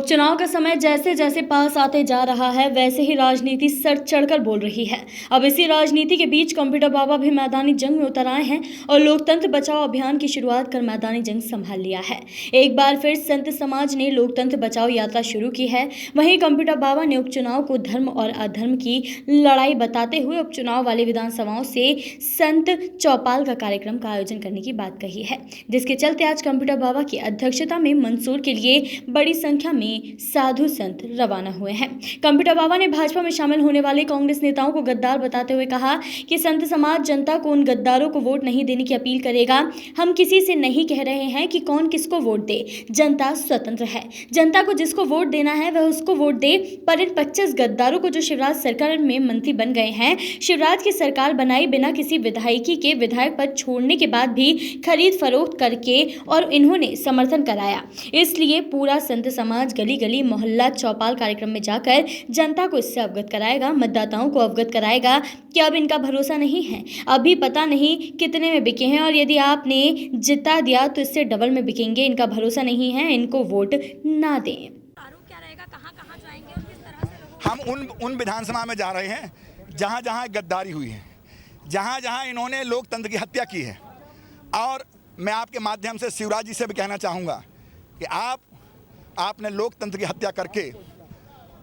उपचुनाव का समय जैसे जैसे पास आते जा रहा है वैसे ही राजनीति सर चढ़कर बोल रही है। अब इसी राजनीति के बीच कंप्यूटर बाबा भी मैदानी जंग में उतर आए हैं और लोकतंत्र बचाओ अभियान की शुरुआत कर मैदानी जंग संभाल लिया है। एक बार फिर संत समाज ने लोकतंत्र बचाओ यात्रा शुरू की है। वहीं कंप्यूटर बाबा ने उपचुनाव को धर्म और अधर्म की लड़ाई बताते हुए उपचुनाव वाली विधानसभाओं से संत चौपाल का कार्यक्रम का आयोजन करने की बात कही है, जिसके चलते आज कंप्यूटर बाबा की अध्यक्षता में मंदसौर के लिए बड़ी संख्या में साधु संत रवाना हुए हैं। कंप्यूटर बाबा ने भाजपा में शामिल होने वाले कांग्रेस नेताओं को गद्दार बताते हुए कहा कि संत समाज जनता को उन गद्दारों को वोट नहीं देने की अपील करेगा। हम किसी से नहीं कह रहे हैं कि कौन किसको वोट दे, जनता स्वतंत्र है। जनता को जिसको वोट देना है वह उसको वोट दे। पर इन 25 गद्दारों को जो शिवराज सरकार में मंत्री बन गए हैं, शिवराज की सरकार बनाई बिना किसी विधायकी के विधायक पद छोड़ने के बाद भी खरीद फरोख्त करके और इन्होंने समर्थन कराया। इसलिए पूरा संत समाज गली गली मोहल्ला चौपाल कार्यक्रम में जाकर जनता को इससे अवगत कराएगा, मतदाताओं को अवगत कराएगा कि अब इनका भरोसा नहीं है। अभी पता नहीं कितने में बिके हैं और यदि आपने जिता दिया तो इससे डबल में बिकेंगे। इनका भरोसा नहीं है, इनको वोट ना दें। क्या रहेगा, कहाँ जाएंगे और किस तरह से हम उन विधानसभा में जा रहे हैं जहाँ जहाँ गद्दारी हुई है, जहाँ जहाँ इन्होंने लोकतंत्र की हत्या की है। और मैं आपके माध्यम से शिवराज जी से भी कहना चाहूँगा कि आपने लोकतंत्र की हत्या करके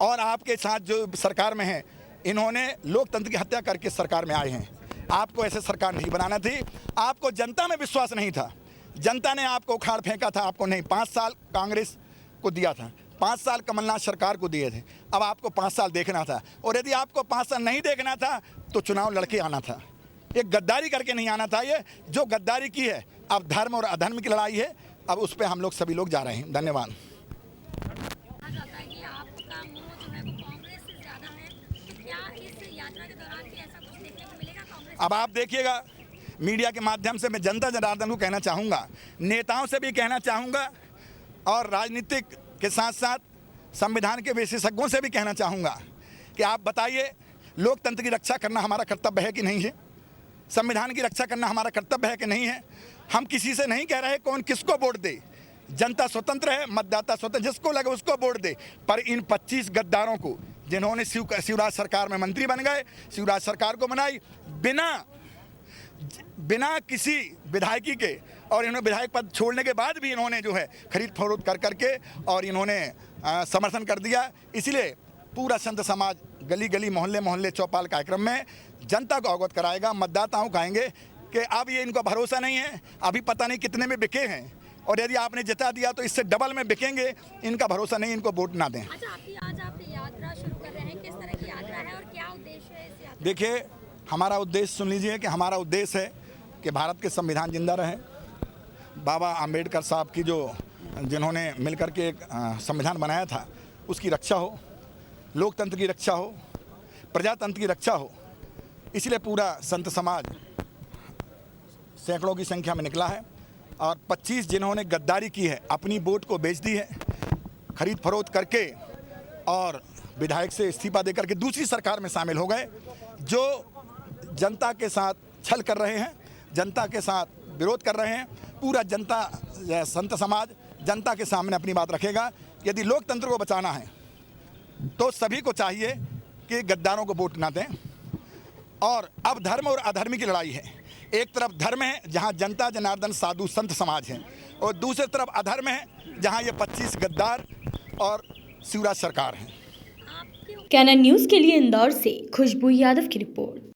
और आपके साथ जो सरकार में है, इन्होंने लोकतंत्र की हत्या करके सरकार में आए हैं। आपको ऐसे सरकार नहीं बनाना थी। आपको जनता में विश्वास नहीं था। जनता ने आपको उखाड़ फेंका था। आपको नहीं, 5 साल कांग्रेस को दिया था, 5 साल कमलनाथ सरकार को दिए थे। अब आपको 5 साल देखना था, और यदि आपको 5 साल नहीं देखना था तो चुनाव लड़के आना था। ये गद्दारी करके नहीं आना था। ये जो गद्दारी की है, अब धर्म और अधर्म की लड़ाई है। अब उस पर हम लोग सभी लोग जा रहे हैं। धन्यवाद। अब आप देखिएगा, मीडिया के माध्यम से मैं जनता जनार्दन को कहना चाहूँगा, नेताओं से भी कहना चाहूँगा और राजनीतिक के साथ साथ संविधान के विशेषज्ञों से भी कहना चाहूँगा कि आप बताइए, लोकतंत्र की रक्षा करना हमारा कर्तव्य है कि नहीं है? संविधान की रक्षा करना हमारा कर्तव्य है कि नहीं है? हम किसी से नहीं कह रहे कौन किसको वोट दे। जनता स्वतंत्र है, मतदाता स्वतंत्र, जिसको लगे उसको वोट दे। पर इन 25 गद्दारों को, जिन्होंने शिवराज सरकार में मंत्री बन गए, शिवराज सरकार को बनाई बिना किसी विधायकी के, और इन्होंने विधायक पद छोड़ने के बाद भी इन्होंने जो है खरीद फरोख्त कर करके और इन्होंने समर्थन कर दिया। इसलिए पूरा संत समाज गली गली मोहल्ले मोहल्ले चौपाल कार्यक्रम में जनता को अवगत कराएगा। मतदाताओं को कहेंगे कि अब ये इनको भरोसा नहीं है, अभी पता नहीं कितने में बिके हैं, और यदि आपने जिता दिया तो इससे डबल में बिकेंगे। इनका भरोसा नहीं, इनको वोट ना दें। अच्छा, आज आप यात्रा शुरू कर रहे हैं, किस तरह की यात्रा है और क्या उद्देश्य है इस यात्रा? देखिए, हमारा उद्देश्य सुन लीजिए कि हमारा उद्देश्य है कि भारत के संविधान जिंदा रहे। बाबा आम्बेडकर साहब की जिन्होंने मिलकर के एक संविधान बनाया था, उसकी रक्षा हो, लोकतंत्र की रक्षा हो, प्रजातंत्र की रक्षा हो। इसलिए पूरा संत समाज सैकड़ों की संख्या में निकला है, और 25 जिन्होंने गद्दारी की है, अपनी वोट को बेच दी है खरीद फरोख्त करके, और विधायक से इस्तीफा देकर के दूसरी सरकार में शामिल हो गए, जो जनता के साथ छल कर रहे हैं, जनता के साथ विरोध कर रहे हैं। पूरा जनता, संत समाज जनता के सामने अपनी बात रखेगा। यदि लोकतंत्र को बचाना है तो सभी को चाहिए कि गद्दारों को वोट ना दें। और अब धर्म और अधर्म की लड़ाई है। एक तरफ धर्म है जहां जनता जनार्दन साधु संत समाज है, और दूसरी तरफ अधर्म है जहां ये 25 गद्दार और शिवराज सरकार है। कैनन न्यूज़ के लिए इंदौर से खुशबू यादव की रिपोर्ट।